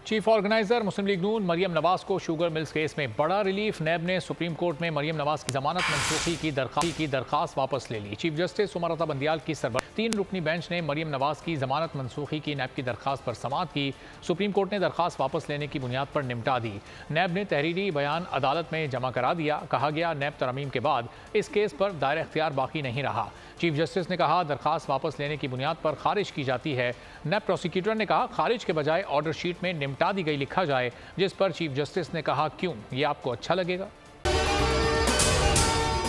Chief organiser मुस्लिम league नून मरियम नवाज को sugar mills case में बड़ा रिलीफ। नैब ने सुप्रीम कोर्ट में मरियम नवाज की जमानत मनसूखी की दरखास्त वापस ले ली। चीफ जस्टिस उमर अता बंदियाल की सरबराही 3 रुकनी बेंच ने मरियम नवाज की जमानत मनसूखी की नैब की दरखास्त पर समाअत की। सुप्रीम कोर्ट ने दरखास्त वापस लेने की बुनियाद पर निपटा दी। नैब ने तहरीरी बयान अदालत में जमा करा दिया। कहा गया नैब तरमीम के बाद इस केस पर दायरा इख्तियार बाकी नहीं रहा। चीफ जस्टिस ने कहा दरखास्त वापस लेने की बुनियाद पर खारिज की जाती है। नैब प्रोसिक्यूटर ने कहा खारिज के बजाय ऑर्डर शीट में निपटा दी गई लिखा जाए, जिस पर चीफ जस्टिस ने कहा क्यों, ये आपको अच्छा लगेगा?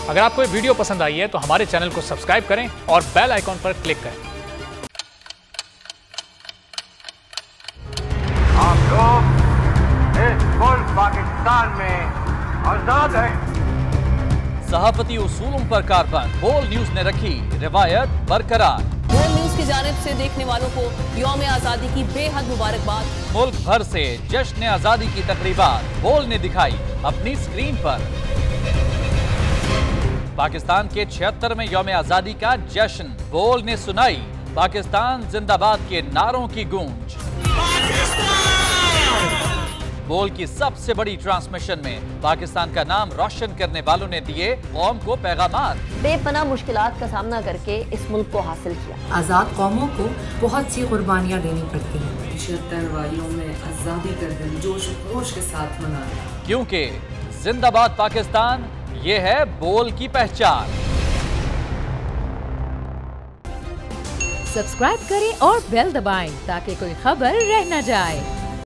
अगर आपको ये वीडियो पसंद आई है तो हमारे चैनल को सब्सक्राइब करें और बेल आइकॉन पर क्लिक करें। आप लोग इस मुल्क पाकिस्तान में आजाद हैं। सहाफती उसूलों पर कारबंद। बोल न्यूज ने रखी रिवायत बरकरार। बोल न्यूज की जानिब से देखने वालों को यौम आजादी की बेहद मुबारकबाद। मुल्क भर से जश्न आजादी की तकरीबात बोल ने दिखाई अपनी स्क्रीन पर। पाकिस्तान के 76वें यौम आजादी का जश्न बोल ने सुनाई पाकिस्तान जिंदाबाद के नारों की गूंज। बोल की सबसे बड़ी ट्रांसमिशन में पाकिस्तान का नाम रोशन करने वालों ने दिए कौम को पैगामात। बेपनाह मुश्किलात का सामना करके इस मुल्क को हासिल किया। आज़ाद कौमों को बहुत सी कुर्बानियाँ देनी पड़ती हैं। 76 वालियों में आज़ादी का दिन जोश खरोश के साथ मना, क्योंकि जिंदाबाद पाकिस्तान ये है बोल की पहचान। सब्सक्राइब करें और बेल दबाएं ताकि कोई खबर रह न जाए।